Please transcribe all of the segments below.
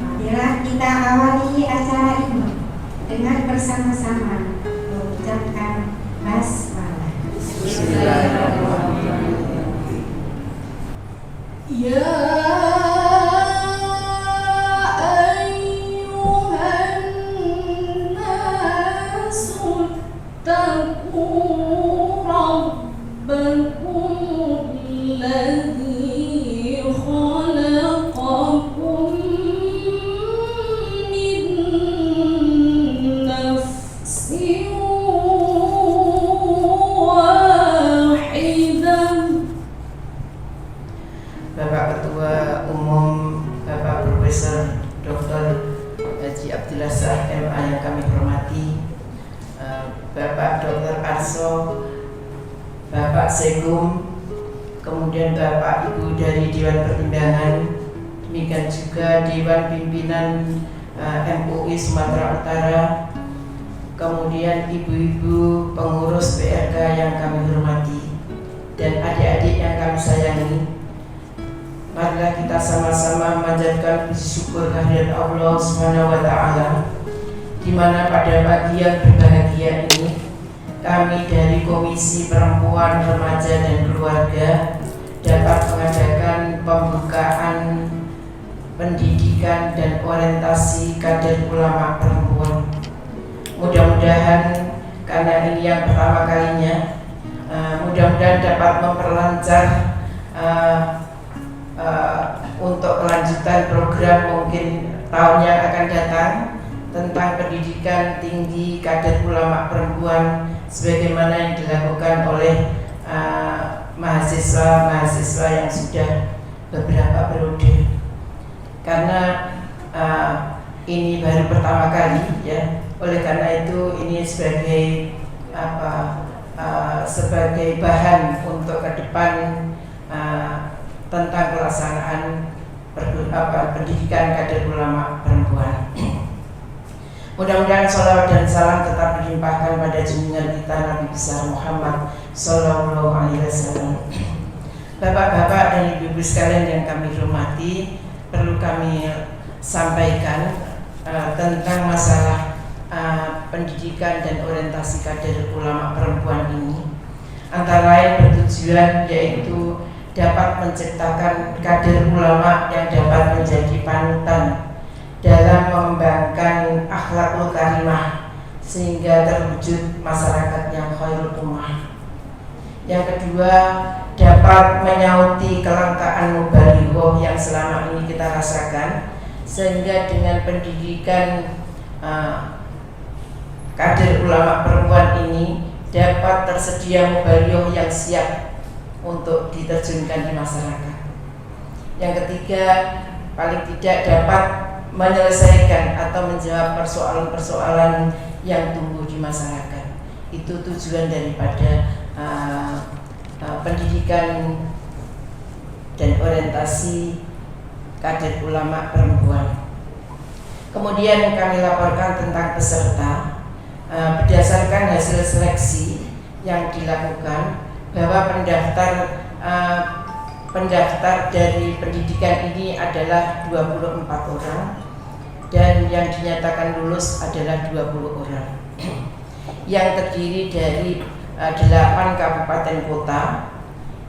Marilah kita awali acara ini dengan bersama-sama mengucapkan basmalah. Bismillahirrahmanirrahim. Ya ayyuhan nasu taqu rabbakum alladzi khalaqakum min nafsin wahidah. Bapak Ketua Umum, Bapak Profesor Dr. Haji Abdillah Shah MA yang kami hormati, Bapak Dr. Arso, Bapak Segum, kemudian Bapak Ibu dari Dewan Pertimbangan, demikian juga Dewan Pimpinan MUI Sumatera Utara, kemudian ibu-ibu pengurus PRK yang kami hormati, dan adik-adik yang kami sayangi. Marilah kita sama-sama memanjatkan puji syukur kehadirat Allah Subhanahu wa Ta'ala, di mana pada pagi yang berbahagia ini kami dari Komisi Perempuan, Remaja dan Keluarga dapat mengadakan pembukaan pendidikan dan orientasi kader ulama perempuan. Mudah-mudahan karena ini yang pertama kalinya, mudah-mudahan dapat memperlancar untuk kelanjutan program mungkin tahun yang akan datang tentang pendidikan tinggi kader ulama perempuan sebagaimana yang dilakukan oleh mahasiswa-mahasiswa yang sudah beberapa periode. Karena ini baru pertama kali ya, oleh karena itu ini sebagai sebagai bahan untuk ke depan tentang pelaksanaan pendidikan kader ulama perempuan. Mudah-mudahan sholawat dan salam tetap dilimpahkan pada junjungan kita Nabi besar Muhammad Sallallahu Alaihi Wasallam. Bapak-bapak dan ibu-ibu sekalian yang kami hormati, perlu kami sampaikan tentang masalah pendidikan dan orientasi kader ulama perempuan ini. Antara lain bertujuan yaitu dapat menciptakan kader ulama yang dapat menjadi panutan dalam mengembangkan akhlakul karimah sehingga terwujud masyarakat yang khairul ummah. Yang kedua, dapat menyauti kelangkaan mubalighah yang selama ini kita rasakan, sehingga dengan pendidikan kader ulama perempuan ini dapat tersedia mubalighah yang siap untuk diterjunkan di masyarakat. Yang ketiga, paling tidak dapat menyelesaikan atau menjawab persoalan-persoalan yang tumbuh di masyarakat. Itu tujuan daripada pendidikan dan orientasi kader ulama perempuan. Kemudian kami laporkan tentang peserta berdasarkan hasil seleksi yang dilakukan, bahwa pendaftar dari pendidikan ini adalah 24 orang dan yang dinyatakan lulus adalah 20 orang yang terdiri dari 8 kabupaten kota,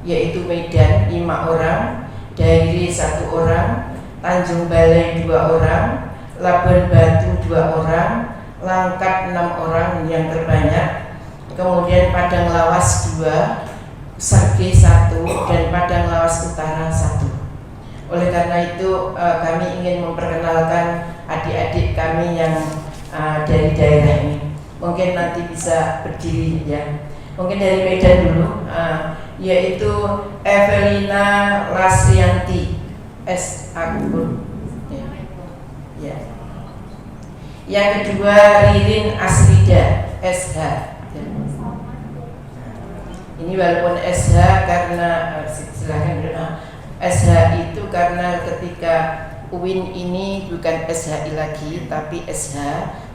yaitu Medan 5 orang, Dairi 1 orang, Tanjung Balai 2 orang, Labuan Batu 2 orang, Langkat 6 orang yang terbanyak, kemudian Padang Lawas 2, Sergei 1, dan Padang Lawas Utara 1. Oleh karena itu kami ingin memperkenalkan adik-adik kami yang dari daerah ini. Mungkin nanti bisa berdiri ya. Mungkin dari Medan dulu, yaitu Evelina Lasrianti S. Akun. Ya. Yang kedua Ririn Asrida SH. Ya. Ini walaupun SH karena silakan SH itu karena ketika UIN ini bukan SHI lagi tapi SH,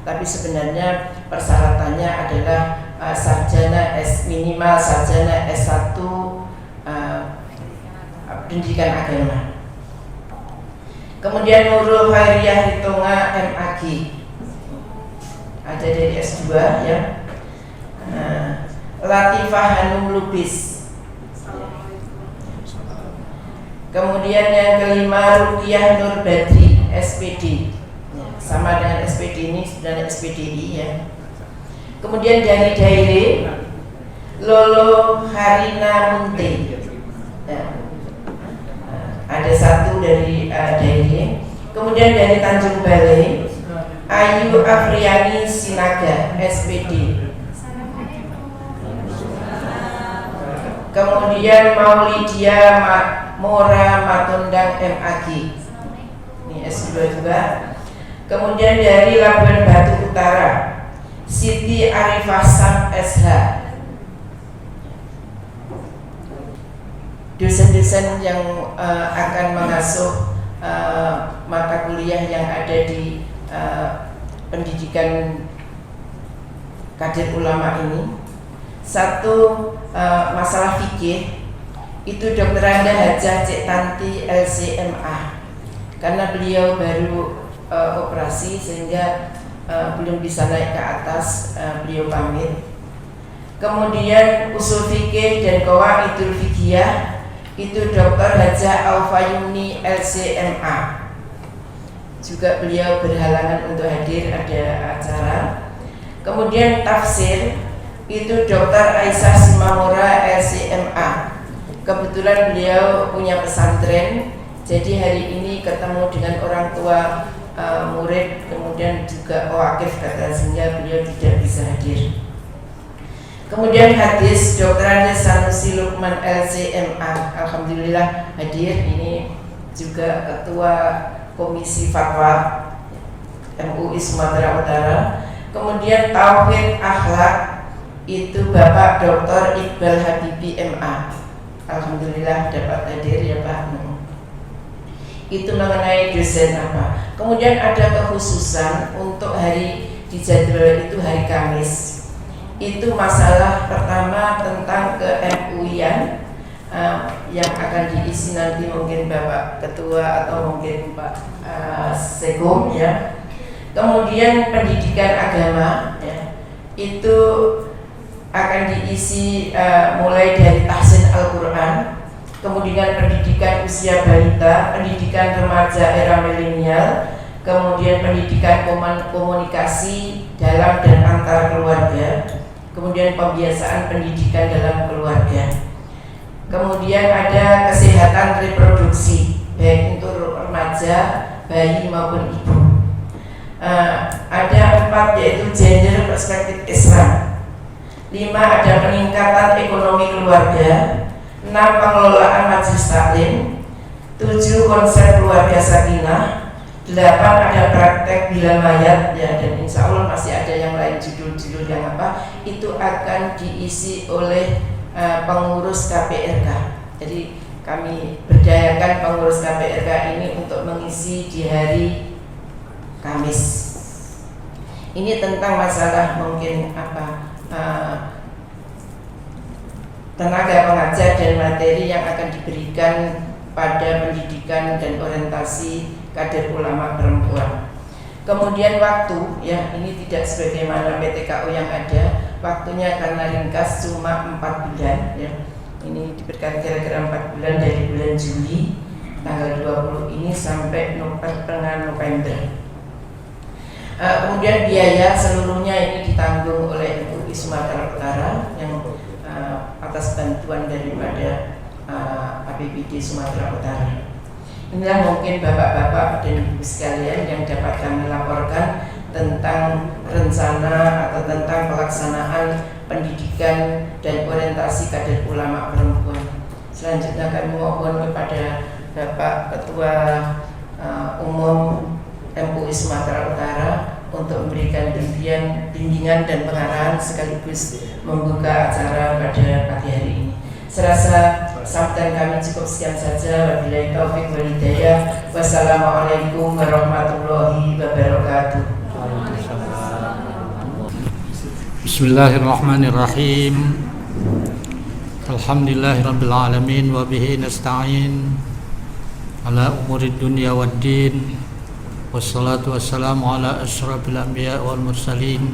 tapi sebenarnya persyaratannya adalah sarjana minimal sarjana S1 pendidikan agama. Kemudian Nurul Khairiyah Ritonga MAG, ada dari S2 ya. Latifah Hanum Lubis. Kemudian yang kelima Rukiah Nur Badri SPD, sama dengan SPD ini sebenarnya SPDI ya. Kemudian dari Daire Lolo Harina Munte ya. Ada satu dari Daire. Kemudian dari Tanjung Balai Ayu Afriani Sinaga SPD. Kemudian Maulidia Mora Matundang MAG, ini S2 juga. Kemudian dari Labuan Batu Utara Siti Arifah Sam SH. Dosen-dosen yang akan mengasuh mata kuliah yang ada di pendidikan kader ulama ini. Satu, masalah fikih itu Dr. Anda Hajah Cik Tanti LCMA, karena beliau baru operasi sehingga belum bisa naik ke atas, beliau pamit. Kemudian usul fikih dan qawaidul fiqhiyah itu Dr. Hajah Alfayuni LCMA, juga beliau berhalangan untuk hadir, ada acara. Kemudian tafsir itu Dr. Aisyah Simamora LCMA, kebetulan beliau punya pesantren, jadi hari ini ketemu dengan orang tua murid, kemudian juga wakif kata, sehingga beliau tidak bisa hadir. Kemudian hadis Dr. Andi Sanusi Lukman LCMA, alhamdulillah hadir, ini juga ketua komisi fatwa MUI Sumatera Utara. Kemudian tauhid akhlak itu Bapak Dr. Iqbal Habibi MA, alhamdulillah dapat hadir ya Pak. Itu mengenai dosen apa. Kemudian ada kekhususan untuk hari di jadwal itu hari Kamis. Itu masalah pertama tentang ke MUI-an yang akan diisi nanti mungkin Bapak Ketua atau mungkin Pak Segum ya. Kemudian pendidikan agama ya, itu akan diisi mulai dari tahsin Al-Quran, kemudian pendidikan usia balita, pendidikan remaja era milenial, kemudian pendidikan komunikasi dalam dan antar keluarga, kemudian pembiasaan pendidikan dalam keluarga. Kemudian ada kesehatan reproduksi baik untuk remaja, bayi maupun ibu. Ada 4 yaitu gender perspektif Islam. 5 ada peningkatan ekonomi keluarga. 6 pengelolaan majelis taklim. 7 konsep keluarga sakinah. 8 ada praktek bila mayat ya, dan insya Allah masih ada yang lain judul-judul yang apa, itu akan diisi oleh pengurus KPRK. Jadi kami berdayakan pengurus KPRK ini untuk mengisi di hari Kamis. Ini tentang masalah mungkin apa, tenaga pengajar dan materi yang akan diberikan pada pendidikan dan orientasi kader ulama perempuan. Kemudian waktu ya, ini tidak sebagaimana PTKO yang ada, waktunya karena ringkas cuma 4 bulan ya. Ini diberikan kira-kira 4 bulan dari bulan Juli tanggal 20 ini sampai pertengahan November. Kemudian biaya seluruhnya ini ditanggung oleh MUI Sumatera Utara yang atas bantuan daripada APBD Sumatera Utara. Inilah mungkin bapak-bapak dan ibu sekalian yang dapat kami laporkan tentang rencana atau tentang pelaksanaan pendidikan dan orientasi kader ulama perempuan. Selanjutnya kami mohon kepada Bapak Ketua Umum MUI Sumatera Utara untuk memberikan bimbingan dan pengarahan sekaligus membuka acara pada pagi hari ini. Serasa sambutan kami cukup sekian saja. Wabillahi taufiq wal hidayah. Wassalamualaikum warahmatullahi wabarakatuh. Bismillahirrahmanirrahim. Alhamdulillahirabbil alamin wa bihi nasta'in. ala umuri dunya waddin, wassalatu wassalamu ala asyrafil anbiya wal mursalin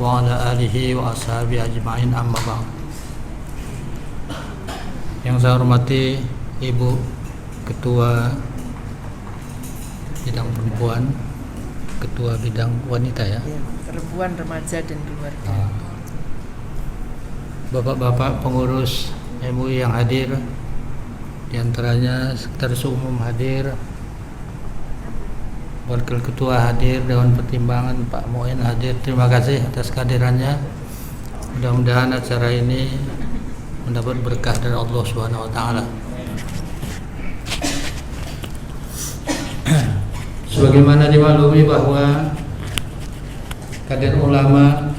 wa ala alihi wa ashabihi ajma'in, amma ba'd. Yang saya hormati Ibu Ketua Bidang Perempuan, Ketua Bidang Wanita ya, Perempuan, Remaja dan Keluarga. Bapak-bapak pengurus MUI yang hadir, diantaranya Sekretaris Umum hadir, Wakil Ketua hadir, Dewan Pertimbangan Pak Moin hadir. Terima kasih atas kehadirannya. Mudah-mudahan acara ini mendapat berkah dari Allah Subhanahu wa taala. Sebagaimana dimaklumi bahwa kader ulama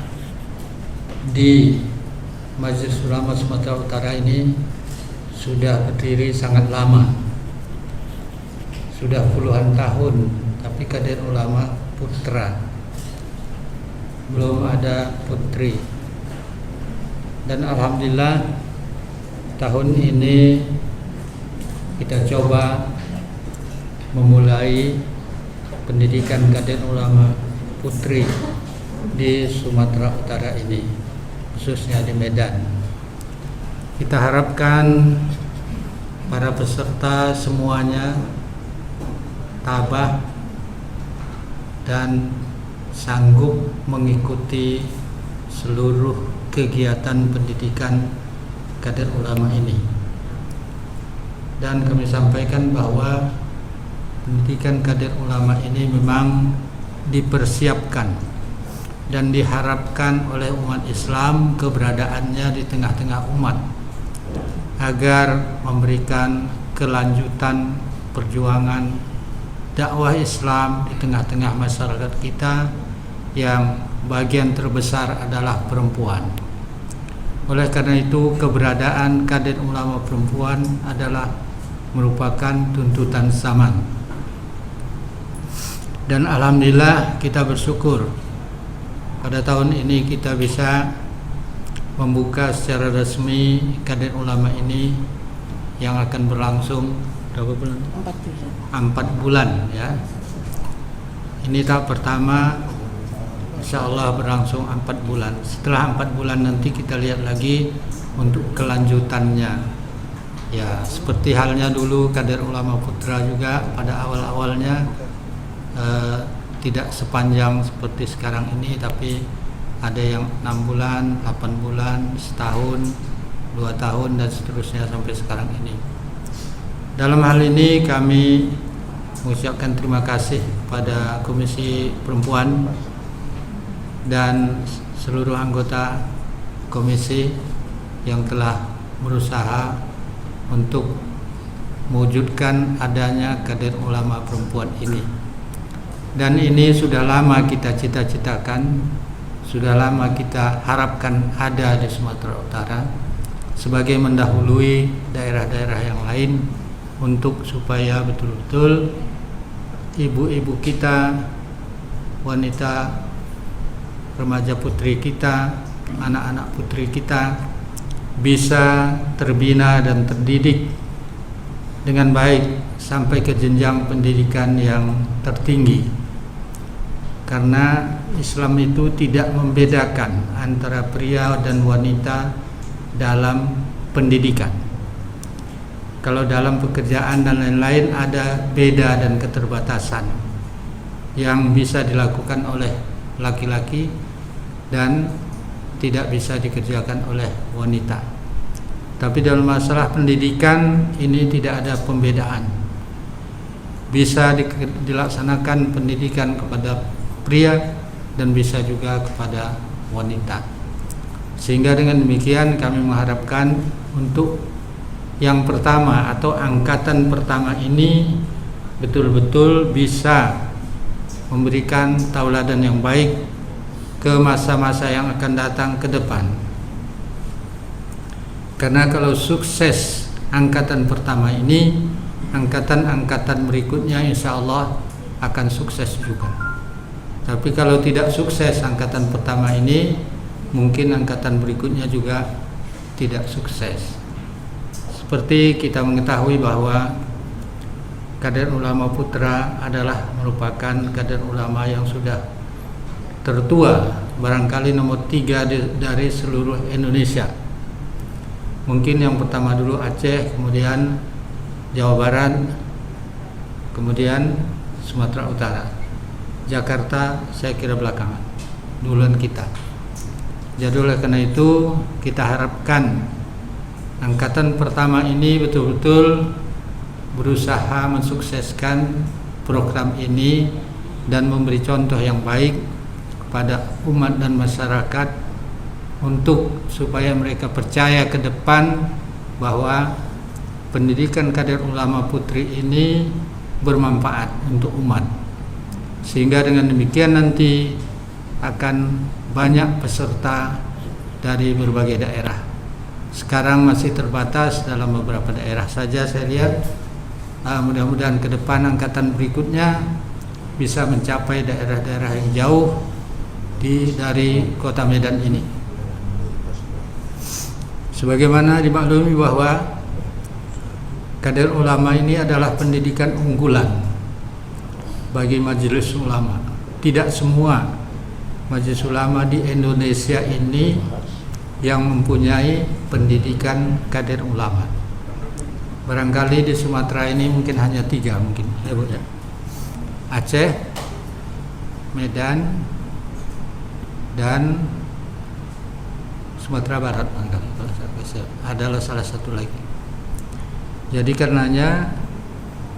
di Majelis Ulama Sumatera Utara ini sudah berdiri sangat lama, sudah puluhan tahun, tapi kader ulama putra, belum ada putri. Dan alhamdulillah tahun ini kita coba memulai pendidikan kader ulama putri di Sumatera Utara ini, khususnya di Medan. Kita harapkan para peserta semuanya tabah dan sanggup mengikuti seluruh kegiatan pendidikan kader ulama ini. Dan kami sampaikan bahwa pendidikan kader ulama ini memang dipersiapkan dan diharapkan oleh umat Islam keberadaannya di tengah-tengah umat, agar memberikan kelanjutan perjuangan dakwah Islam di tengah-tengah masyarakat kita yang bagian terbesar adalah perempuan. Oleh karena itu, keberadaan kader ulama perempuan adalah merupakan tuntutan zaman. Dan alhamdulillah kita bersyukur pada tahun ini kita bisa membuka secara resmi kader ulama ini yang akan berlangsung berapa bulan? 4 bulan ya. Ini tahap pertama, insya Allah berlangsung 4 bulan. Setelah 4 bulan nanti kita lihat lagi untuk kelanjutannya. Ya, seperti halnya dulu kader ulama putra juga pada awal-awalnya tidak sepanjang seperti sekarang ini, tapi ada yang 6 bulan, 8 bulan, setahun, 2 tahun dan seterusnya sampai sekarang ini. Dalam hal ini kami mengucapkan terima kasih pada Komisi Perempuan dan seluruh anggota komisi yang telah berusaha untuk mewujudkan adanya kader ulama perempuan ini. Dan ini sudah lama kita cita-citakan, sudah lama kita harapkan ada di Sumatera Utara sebagai mendahului daerah-daerah yang lain, untuk supaya betul-betul ibu-ibu kita, wanita remaja putri kita, anak-anak putri kita bisa terbina dan terdidik dengan baik sampai ke jenjang pendidikan yang tertinggi. Karena Islam itu tidak membedakan antara pria dan wanita dalam pendidikan. Kalau dalam pekerjaan dan lain-lain ada beda dan keterbatasan yang bisa dilakukan oleh laki-laki dan tidak bisa dikerjakan oleh wanita. Tapi dalam masalah pendidikan ini tidak ada pembedaan. Bisa dilaksanakan pendidikan kepada pria dan bisa juga kepada wanita. Sehingga dengan demikian kami mengharapkan untuk yang pertama atau angkatan pertama ini betul-betul bisa memberikan tauladan yang baik ke masa-masa yang akan datang ke depan. Karena kalau sukses angkatan pertama ini, angkatan-angkatan berikutnya insya Allah akan sukses juga. Tapi kalau tidak sukses angkatan pertama ini, mungkin angkatan berikutnya juga tidak sukses. Seperti kita mengetahui bahwa kader ulama putra adalah merupakan kader ulama yang sudah tertua, barangkali nomor 3 dari seluruh Indonesia. Mungkin yang pertama dulu Aceh, kemudian Jawa Barat, kemudian Sumatera Utara. Jakarta saya kira belakangan, duluan kita. Jadi oleh karena itu kita harapkan angkatan pertama ini betul-betul berusaha mensukseskan program ini dan memberi contoh yang baik kepada umat dan masyarakat untuk supaya mereka percaya ke depan bahwa pendidikan kader ulama putri ini bermanfaat untuk umat, sehingga dengan demikian nanti akan banyak peserta dari berbagai daerah. Sekarang masih terbatas dalam beberapa daerah saja saya lihat. Mudah-mudahan ke depan angkatan berikutnya bisa mencapai daerah-daerah yang jauh dari kota Medan ini. Sebagaimana dimaklumi bahwa kader ulama ini adalah pendidikan unggulan bagi majelis ulama. Tidak semua majelis ulama di Indonesia ini yang mempunyai pendidikan kader ulama. Barangkali di Sumatera ini mungkin hanya 3 mungkin, ya Bu ya. Aceh, Medan, dan Sumatera Barat adalah salah satu lagi. Jadi karenanya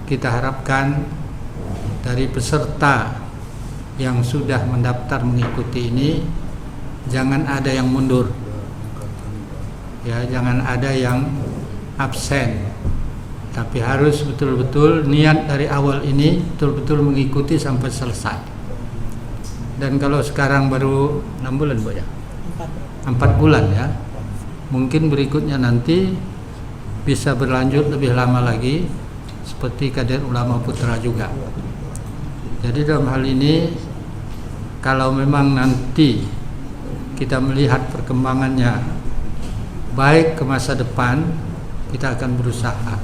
kita harapkan dari peserta yang sudah mendaftar mengikuti ini jangan ada yang mundur, ya, jangan ada yang absen, tapi harus betul-betul niat dari awal ini betul-betul mengikuti sampai selesai. Dan kalau sekarang baru 6 bulan Bu ya, 4 bulan ya, mungkin berikutnya nanti bisa berlanjut lebih lama lagi seperti kader ulama putra juga. Jadi dalam hal ini kalau memang nanti kita melihat perkembangannya baik ke masa depan, kita akan berusaha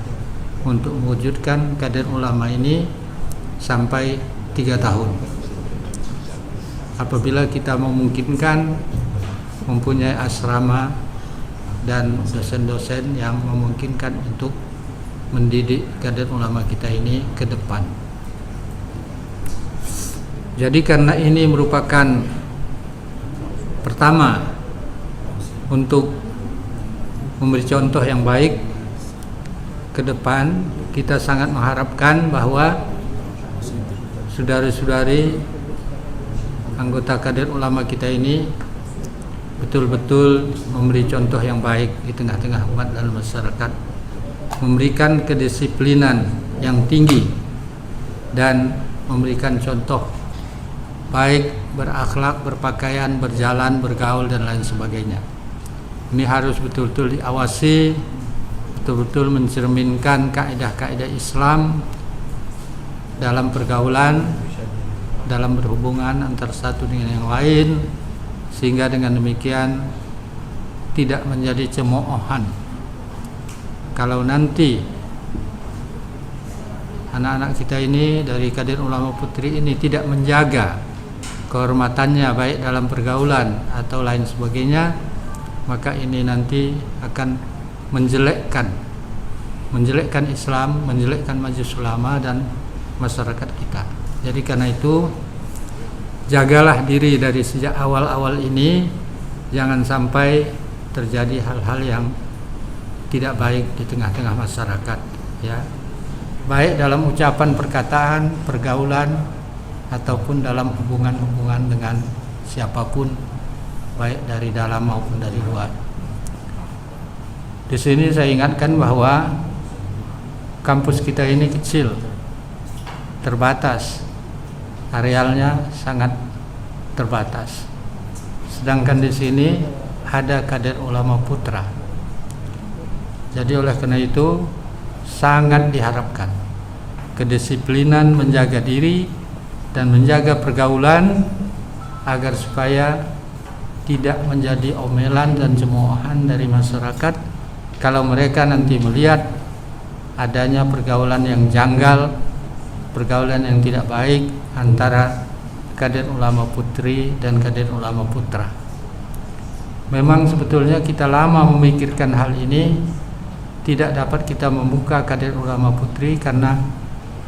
untuk mewujudkan kader ulama ini sampai 3 tahun. Apabila kita memungkinkan mempunyai asrama dan dosen-dosen yang memungkinkan untuk mendidik kader ulama kita ini ke depan. Jadi karena ini merupakan pertama untuk memberi contoh yang baik ke depan, kita sangat mengharapkan bahwa saudari-saudari anggota kader ulama kita ini betul-betul memberi contoh yang baik di tengah-tengah umat dan masyarakat, memberikan kedisiplinan yang tinggi dan memberikan contoh baik berakhlak, berpakaian, berjalan, bergaul dan lain sebagainya. Ini harus betul-betul diawasi, betul-betul mencerminkan kaidah-kaidah Islam dalam pergaulan, dalam berhubungan antara satu dengan yang lain, sehingga dengan demikian tidak menjadi cemoohan kalau nanti anak-anak kita ini dari kader ulama putri ini tidak menjaga kehormatannya baik dalam pergaulan atau lain sebagainya, maka ini nanti akan menjelekkan Islam, menjelekkan majelis ulama dan masyarakat kita. Jadi karena itu jagalah diri dari sejak awal-awal ini, jangan sampai terjadi hal-hal yang tidak baik di tengah-tengah masyarakat, ya. Baik dalam ucapan, perkataan, pergaulan ataupun dalam hubungan-hubungan dengan siapapun, baik dari dalam maupun dari luar. Di sini saya ingatkan bahwa kampus kita ini kecil, terbatas, arealnya sangat terbatas. Sedangkan di sini ada kader ulama putra. Jadi oleh karena itu sangat diharapkan kedisiplinan menjaga diri dan menjaga pergaulan agar supaya tidak menjadi omelan dan cemoohan dari masyarakat kalau mereka nanti melihat adanya pergaulan yang janggal pergaulan yang tidak baik antara kader ulama putri dan kader ulama putra. Memang sebetulnya kita lama memikirkan hal ini, tidak dapat kita membuka kader ulama putri karena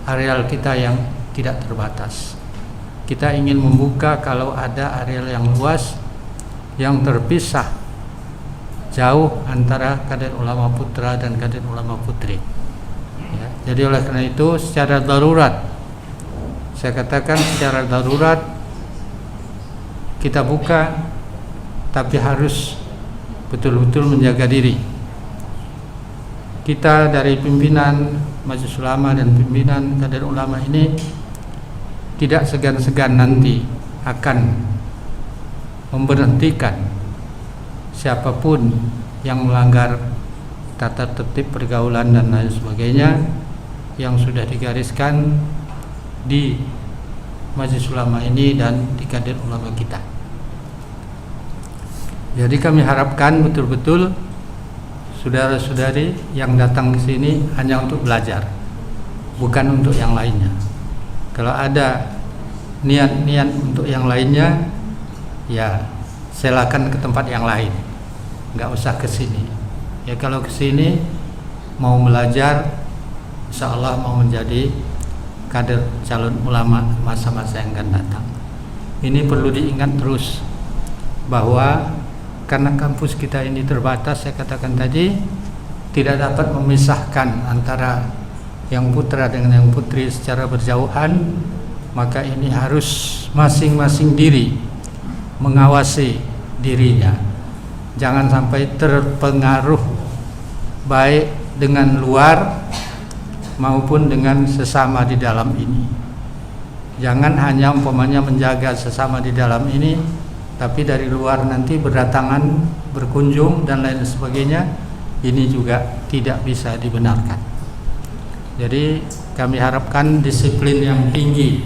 areal kita yang tidak terbatas. Kita ingin membuka kalau ada areal yang luas, yang terpisah jauh antara kader ulama putra dan kader ulama putri. Ya, jadi oleh karena itu secara darurat, saya katakan secara darurat kita buka, tapi harus betul-betul menjaga diri. Kita dari pimpinan Majelis Ulama dan pimpinan kader ulama ini tidak segan-segan nanti akan memberhentikan siapapun yang melanggar tata tertib pergaulan dan lain sebagainya yang sudah digariskan di Majelis Ulama ini dan di kader ulama kita. Jadi kami harapkan betul-betul saudara-saudari yang datang ke sini hanya untuk belajar, bukan untuk yang lainnya. Kalau ada niat-niat untuk yang lainnya, ya silakan ke tempat yang lain, nggak usah ke sini. Ya kalau ke sini mau belajar, insya Allah mau menjadi kader calon ulama masa-masa yang akan datang. Ini perlu diingat terus bahwa karena kampus kita ini terbatas, saya katakan tadi, tidak dapat memisahkan antara yang putra dengan yang putri secara berjauhan, maka ini harus masing-masing diri mengawasi dirinya. Jangan sampai terpengaruh baik dengan luar maupun dengan sesama di dalam ini. Jangan hanya umpamanya menjaga sesama di dalam ini, tapi dari luar nanti berdatangan, berkunjung dan lain sebagainya, ini juga tidak bisa dibenarkan. Jadi kami harapkan disiplin yang tinggi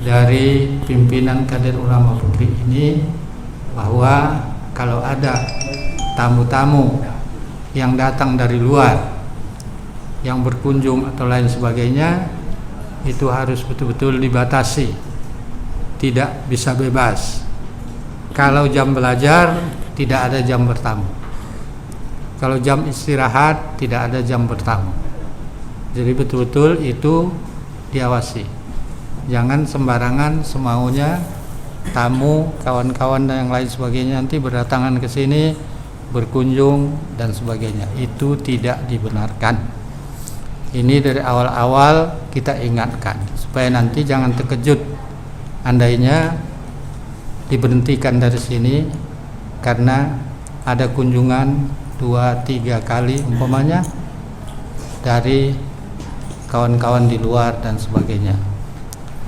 dari pimpinan kader ulama putri ini, bahwa kalau ada tamu-tamu yang datang dari luar, yang berkunjung atau lain sebagainya, itu harus betul-betul dibatasi, tidak bisa bebas. Kalau jam belajar, tidak ada jam bertamu. Kalau jam istirahat, tidak ada jam bertamu. Jadi betul-betul itu diawasi. Jangan sembarangan semaunya tamu, kawan-kawan dan yang lain sebagainya nanti berdatangan ke sini, berkunjung dan sebagainya. Itu tidak dibenarkan. Ini dari awal-awal kita ingatkan supaya nanti jangan terkejut andainya diberhentikan dari sini karena ada kunjungan 2-3 kali umpamanya dari kawan-kawan di luar dan sebagainya.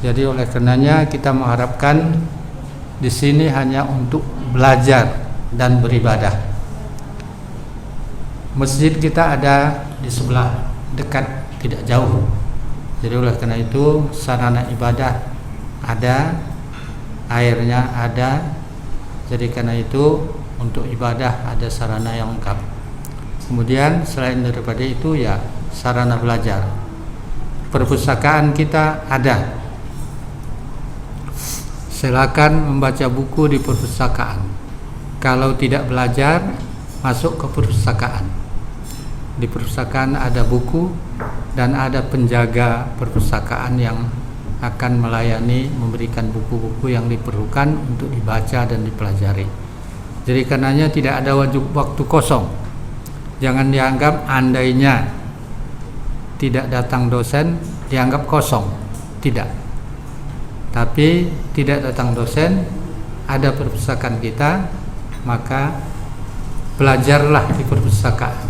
Jadi oleh karenanya kita mengharapkan di sini hanya untuk belajar dan beribadah. Masjid kita ada di sebelah dekat, tidak jauh. Jadi oleh karena itu sarana ibadah ada, airnya ada. Jadi karena itu untuk ibadah ada sarana yang lengkap. Kemudian selain daripada itu ya sarana belajar. Perpustakaan kita ada. Silakan membaca buku di perpustakaan. Kalau tidak belajar, masuk ke perpustakaan. Di perpustakaan ada buku dan ada penjaga perpustakaan yang akan melayani, memberikan buku-buku yang diperlukan untuk dibaca dan dipelajari. Jadi karenanya tidak ada waktu kosong. Jangan dianggap andainya tidak datang dosen dianggap kosong. Tidak. Tapi tidak datang dosen, ada perpustakaan kita, maka belajarlah di perpustakaan.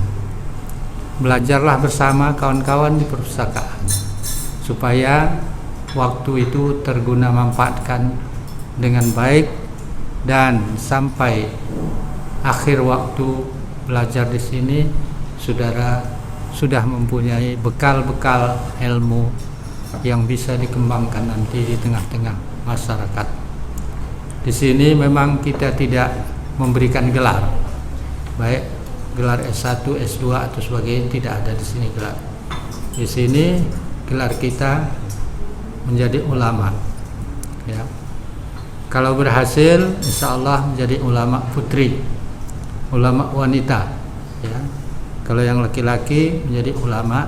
Belajarlah bersama kawan-kawan di perpustakaan supaya waktu itu terguna manfaatkan dengan baik, dan sampai akhir waktu belajar di sini saudara sudah mempunyai bekal-bekal ilmu yang bisa dikembangkan nanti di tengah-tengah masyarakat. Di sini memang kita tidak memberikan gelar, baik gelar S1, S2 atau sebagainya, tidak ada di sini gelar. Di sini gelar kita menjadi ulama. Ya. Kalau berhasil, insya Allah menjadi ulama putri, ulama wanita. Ya. Kalau yang laki-laki menjadi ulama,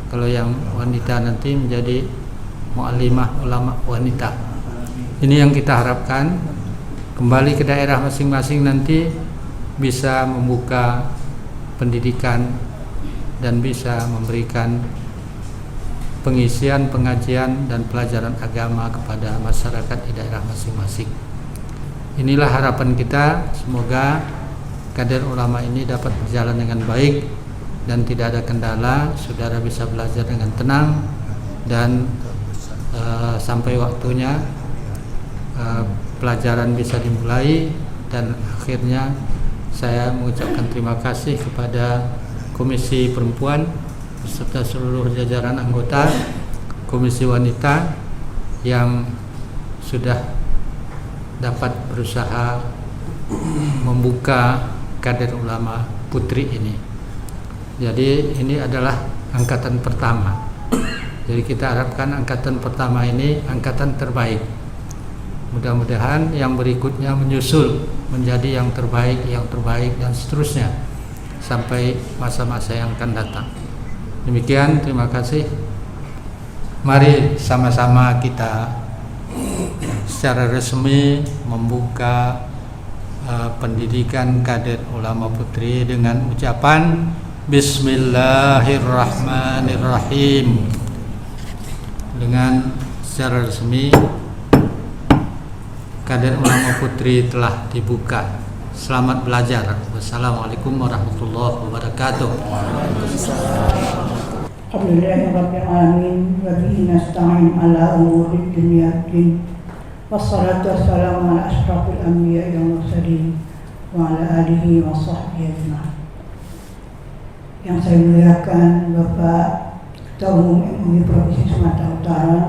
kalau yang wanita nanti menjadi mu'allimah, ulama wanita. Ini yang kita harapkan. Kembali ke daerah masing-masing nanti bisa membuka pendidikan dan bisa memberikan pengisian, pengajian dan pelajaran agama kepada masyarakat di daerah masing-masing. Inilah harapan kita, semoga kader ulama ini dapat berjalan dengan baik dan tidak ada kendala, saudara bisa belajar dengan tenang dan sampai waktunya pelajaran bisa dimulai. Dan akhirnya saya mengucapkan terima kasih kepada Komisi Perempuan beserta seluruh jajaran anggota, Komisi Wanita yang sudah dapat berusaha membuka kader ulama putri ini. Jadi ini adalah angkatan pertama. Jadi kita harapkan angkatan pertama ini angkatan terbaik. Mudah-mudahan yang berikutnya menyusul menjadi yang terbaik dan seterusnya sampai masa-masa yang akan datang. Demikian, terima kasih. Mari sama-sama kita secara resmi membuka pendidikan kader ulama putri dengan ucapan Bismillahirrahmanirrahim. Dengan secara resmi kader ulama putri telah dibuka. Selamat belajar. Wassalamualaikum warahmatullahi wabarakatuh. Alhamdulillahirabbil alamin wa bihi nasta'in ala umuri dunya waddin. Wassalatu wassalamu ala asyrafil anbiya'i wal mursalin wa ala alihi wa sahbihi ajma'in. Yang saya muliakan Bapak Ketua Umum MUI Provinsi Sumatera Utara,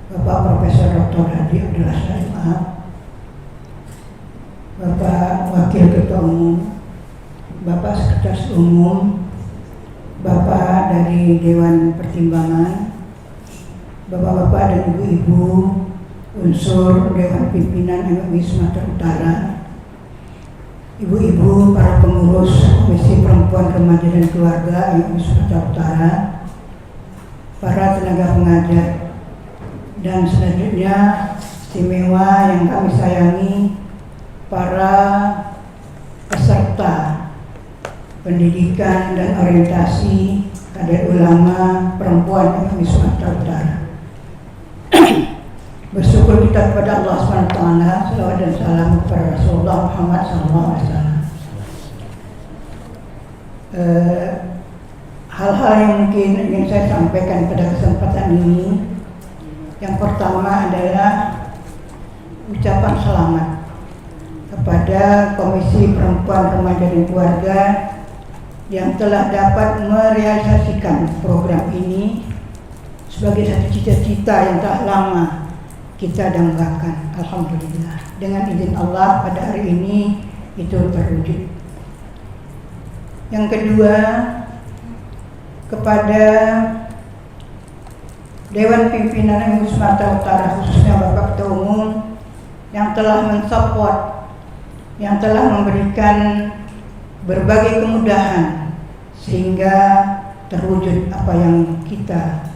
Bapak Profesor Dr. Hadi Abdullah Syarifah, Bapak Wakil Ketua Umum, Bapak Sekretaris Umum, Bapak dari Dewan Pertimbangan, Bapak-bapak dan ibu-ibu unsur Dewan Pimpinan MUI Sumatera Utara, ibu-ibu para pengurus Komisi Perempuan, Remaja dan Keluarga MUI Sumatera Utara, para tenaga pengajar, dan selanjutnya istimewa yang kami sayangi para peserta pendidikan dan orientasi kader ulama perempuan MUI Sumatera Utara. Bersyukur kita kepada Allah SWT, salawat dan salam kepada Rasulullah Muhammad SAW. Hal-hal yang mungkin ingin saya sampaikan pada kesempatan ini, yang pertama adalah ucapan selamat kepada Komisi Perempuan, Remaja dan Keluarga yang telah dapat merealisasikan program ini sebagai satu cita-cita yang telah lama kita dambakan. Alhamdulillah, dengan izin Allah pada hari ini itu terwujud. Yang kedua, kepada Dewan Pimpinan MUI Sumatera Utara, khususnya Bapak Ketua Umum yang telah mensupport, yang telah memberikan berbagai kemudahan sehingga terwujud apa yang kita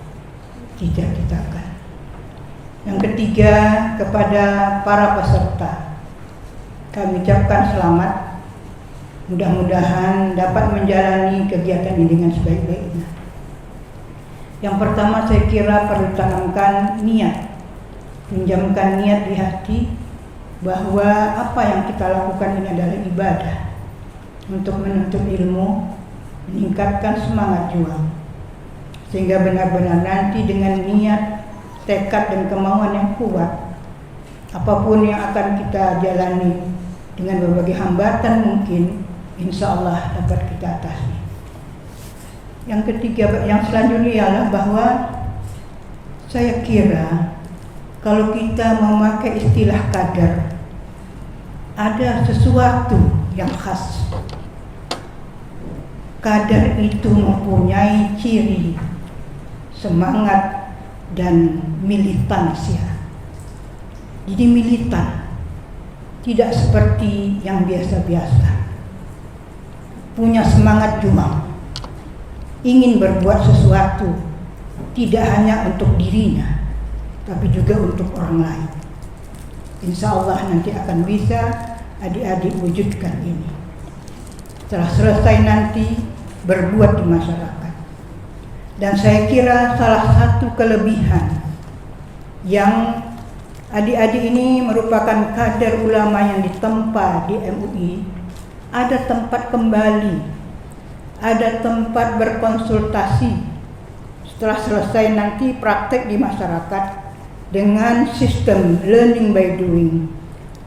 cita-citakan. Yang ketiga, kepada para peserta kami ucapkan selamat. Mudah-mudahan dapat menjalani kegiatan ini dengan sebaik-baiknya. Yang pertama, saya kira perlu tanamkan niat, pinjamkan niat di hati bahwa apa yang kita lakukan ini adalah ibadah untuk menuntut ilmu, meningkatkan semangat juang, sehingga benar-benar nanti dengan niat, tekad dan kemauan yang kuat, apapun yang akan kita jalani dengan berbagai hambatan mungkin, insya Allah dapat kita atasi. Yang ketiga, yang selanjutnya ialah bahwa saya kira kalau kita memakai istilah kader, ada sesuatu yang khas. Kader itu mempunyai ciri, semangat, dan militansia. Jadi militan, tidak seperti yang biasa-biasa. Punya semangat juang, ingin berbuat sesuatu, tidak hanya untuk dirinya, tapi juga untuk orang lain. Insya Allah nanti akan bisa adik-adik wujudkan ini. Setelah selesai nanti berbuat di masyarakat. Dan saya kira salah satu kelebihan yang adik-adik ini merupakan kader ulama yang ditempa di MUI, ada tempat kembali, ada tempat berkonsultasi setelah selesai nanti praktek di masyarakat dengan sistem learning by doing,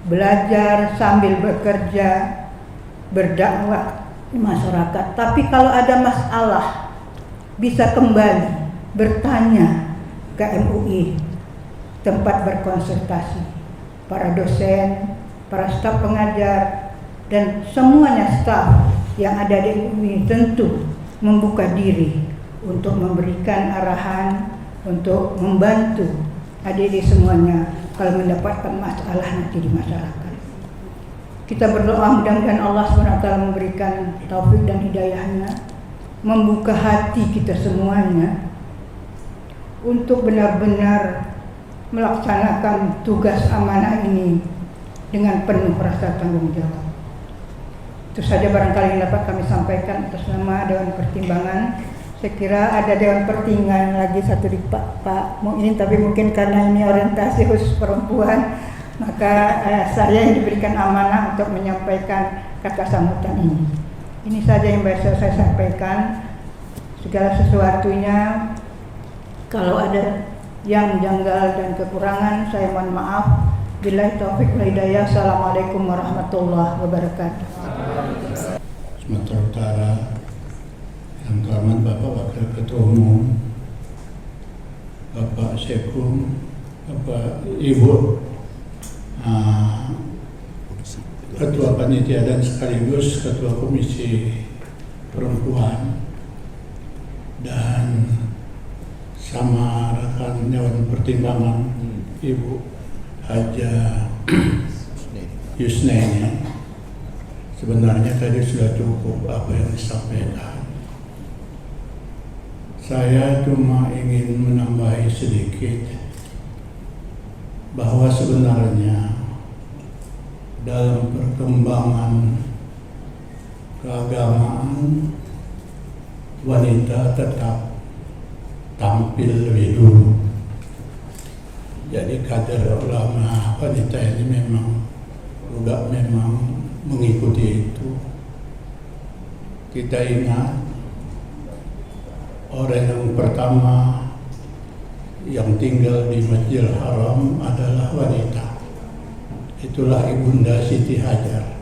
belajar sambil bekerja, berdakwah di masyarakat. Tapi kalau ada masalah bisa kembali bertanya ke MUI, tempat berkonsultasi para dosen, para staf pengajar, dan semuanya staf yang ada di MUI tentu membuka diri untuk memberikan arahan, untuk membantu adik-adik semuanya kalau mendapatkan masalah nanti di masyarakat. Kita berdoa mudah-mudahan Allah SWT memberikan taufik dan hidayahnya, membuka hati kita semuanya untuk benar-benar melaksanakan tugas amanah ini dengan penuh rasa tanggung jawab. Itu saja barangkali yang dapat kami sampaikan atas nama Dewan Pertimbangan. Saya kira ada Dewan Pertimbangan lagi satu di Pak Mu'in, tapi mungkin karena ini orientasi khusus perempuan, maka saya yang diberikan amanah untuk menyampaikan kata sambutan ini. Ini saja yang bisa saya sampaikan. Segala sesuatunya, kalau ada yang janggal dan kekurangan, saya mohon maaf. Billahi taufiq wal hidayah. Assalamualaikum warahmatullahi wabarakatuh. Sumatera Utara, yang terhormat Bapak Wakil Ketua Umum, Bapak Sekum, Bapak Ibu, Ketua Panitia dan sekaligus Ketua Komisi Perempuan, dan sama rekan Dewan Pertimbangan Ibu Haja Yusneni. Sebenarnya tadi sudah cukup apa yang disampaikan. Saya cuma ingin menambahi sedikit bahwa sebenarnya dalam perkembangan keagamaan, wanita tetap tampil lebih dulu. Jadi kader ulama wanita ini memang mengikuti itu. Kita ingat orang yang pertama yang tinggal di Masjidil Haram adalah wanita. Itulah Ibunda Siti Hajar.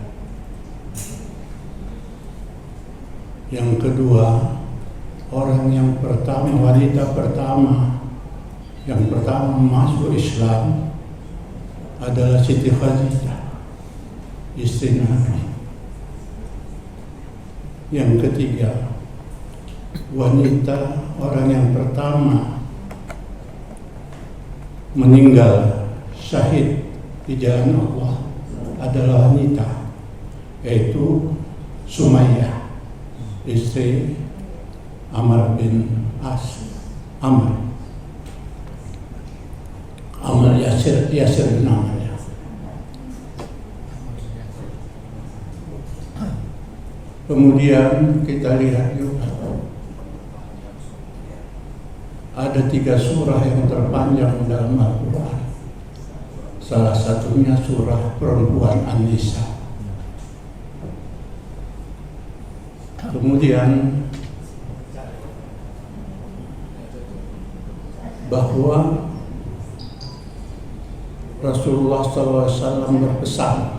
Yang kedua, orang yang pertama, wanita pertama yang pertama masuk Islam adalah Siti Khadijah, istri Nabi. Yang ketiga, wanita orang yang pertama meninggal syahid di jalan Allah adalah wanita, yaitu Sumayyah, istri Amr bin As, Amr Yasir bin Amr. Kemudian kita lihat juga ada 3 surah yang terpanjang dalam Al-Quran. Salah satunya surah perempuan An-Nisa. Kemudian bahwa Rasulullah SAW berpesan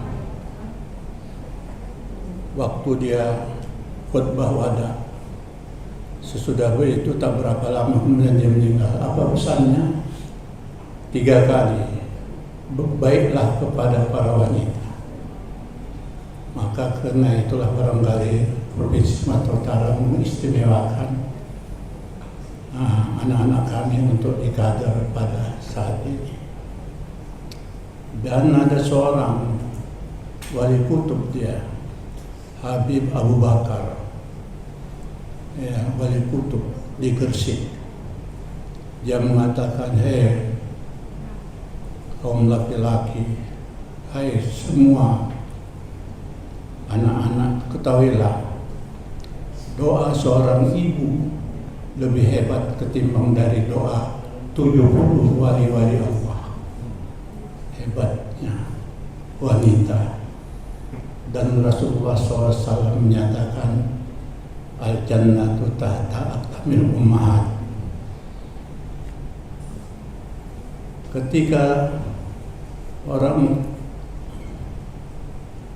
waktu dia khutbah wada. Sesudah itu tak berapa lama kemudian dia meninggal. Apa pesannya? 3 kali. Baiklah kepada para wanita. Maka karena itulah barangkali Provinsi Sumatera Utara mengistimewakan anak-anak kami untuk dikader pada saat ini. Dan ada seorang wali kutub dia, Habib Abu Bakar, ya, wali kutub di Gresik. Dia mengatakan, hei kaum laki-laki, hai semua anak-anak, ketahuilah doa seorang ibu lebih hebat ketimbang dari doa 70 wali-wali Allah. Hebatnya wanita. Dan Rasulullah SAW menyatakan al-jannatu tahta aqdamil ummahat. Ketika orang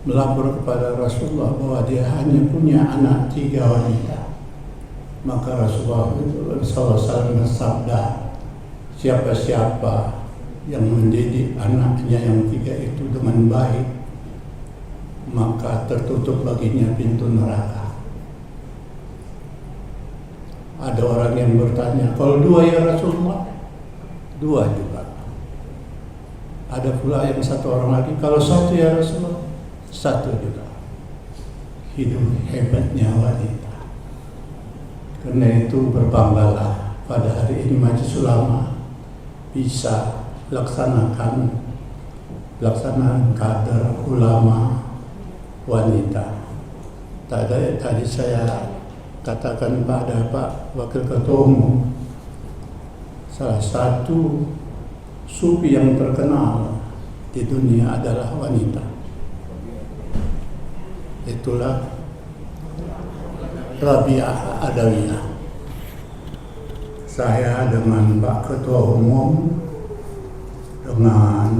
melapor kepada Rasulullah bahwa dia hanya punya anak 3 wanita, maka Rasulullah SAW bersabda, siapa-siapa yang mendidik anaknya yang 3 itu dengan baik, maka tertutup baginya pintu neraka. Ada orang yang bertanya, kalau 2 ya Rasulullah? 2 juga. Ada pula yang 1 orang lagi, kalau 1 ya Rasulullah? 1 juga. Hidup hebatnya wanita. Karena itu berbanggalah pada hari ini Majelis Ulama bisa laksanakan pelaksanaan kader ulama wanita. Tadi saya katakan pada Pak Wakil Ketua Umum, salah satu sufi yang terkenal di dunia adalah wanita. Itulah Rabi'ah Adawiyah. Saya dengan Pak Ketua Umum, dengan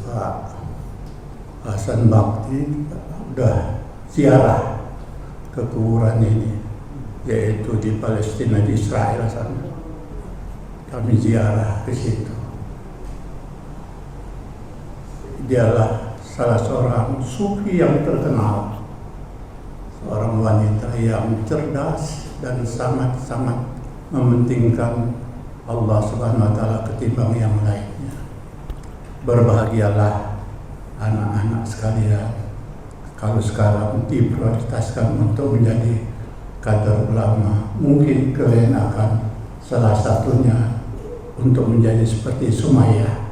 Pak Hasan Bakti sudah ziarah ke kuburan ini, yaitu di Palestina, di Israel sana. Kami ziarah ke situ. Dialah salah seorang sufi yang terkenal, seorang wanita yang cerdas dan sangat-sangat mementingkan Allah Subhanahu wa Ta'ala ketimbang yang lainnya. Berbahagialah anak-anak sekalian kalau sekarang diprioritaskan untuk menjadi kader ulama. Mungkin kalian akan salah satunya untuk menjadi seperti Sumayyah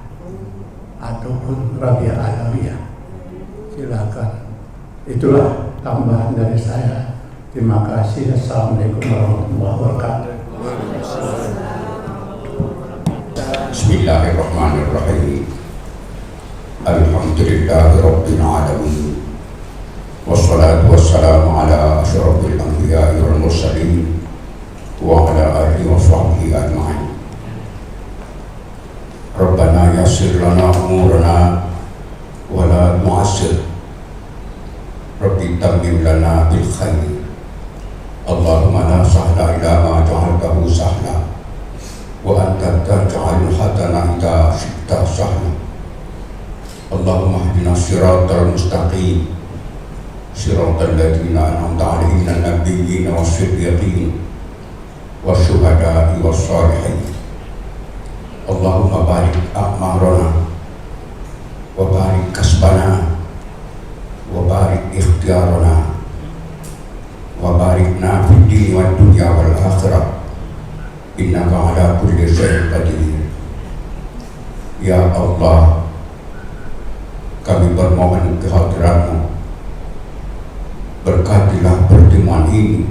ataupun Rabi'ah Adawiyah. Silakan. Itulah tambahan dari saya. Terima kasih. Assalamualaikum warahmatullahi wabarakatuh. Bismillahirrahmanirrahim. Alhamdulillahi Rabbil Alamin. Wassalatu wassalamu ala asyrafil anbiya'i wal mursalin wa ala alihi wa sahbihi ajma'in. Rabbana yassir lana umurana wa la tu'assir. Rabbi tammim lana bil khair. Allahumma la sahla illa ma ja'altahu sahla wa anta taj'alul hazana idza syi'ta sahla. Allahumma ihdina siratal mustaqim, siratal ladzina an'amta 'alaihim minan nabiyyin was-siddiqin wasyuhada'i was-shalihin. Allahumma barik a'marana wa barik kasbana wa barik ikhtiyarana wa barikna fid dini wad dunya wal akhirah innaka ala kulli syai'in qadir. Ya Allah, kami bermohon kehadiran-Mu, berkatilah pertemuan ini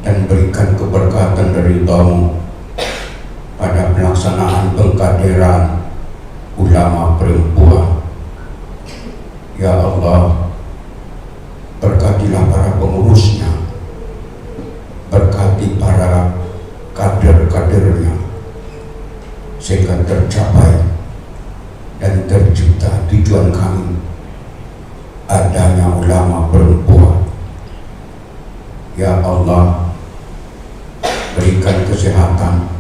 dan berikan keberkatan dari Ridha-Mu pada pelaksanaan pengkaderan ulama perempuan. Ya Allah, berkatilah para pengurusnya, berkati para kader-kadernya, sehingga tercapai dan tercipta tujuan kami, adanya ulama perempuan. Ya Allah, berikan kesehatan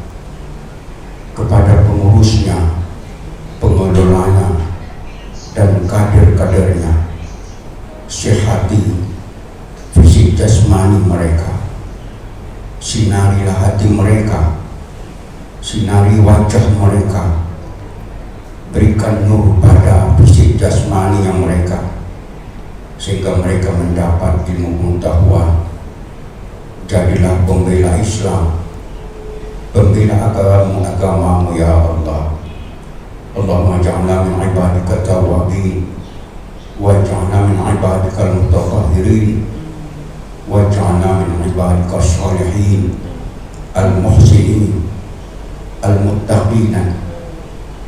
kepada pengurusnya, pengelolanya, dan kader-kadernya. Sehati fisik jasmani mereka, sinarilah hati mereka, sinari wajah mereka, berikan nur pada fisik jasmani yang mereka, sehingga mereka mendapat ilmu pengetahuan. Jadilah pembela Islam, pembela agamamu ya Allah. Allahumma ja'alna min ibadika tawabin, waj'alna min ibadika al-mutatahhirin, waj'alna min ibadika as-salihin al-muhsinin al-muttaqina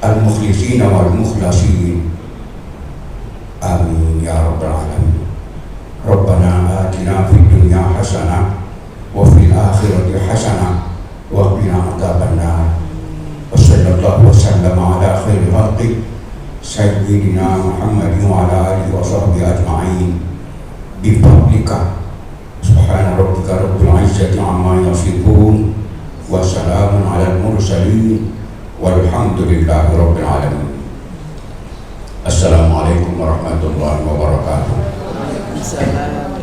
al-mukhlisina wal-mukhlasin. Amin ya rabbal alamin. Rabbana atina fid dunya hasanah wa fil akhirati hasanah wa qina adzabannar. Wassallallahu wasallama ala khairi khalqi sayyidina Muhammadin wa ala alihi wa sahbihi ajma'in bi fadlika. Subhana rabbika rabbil izzati amma yasifun wa salamun alal mursalin walhamdulillahi rabbil alamin. Assalamualaikum warahmatullahi wabarakatuh. Waalaikumsalam.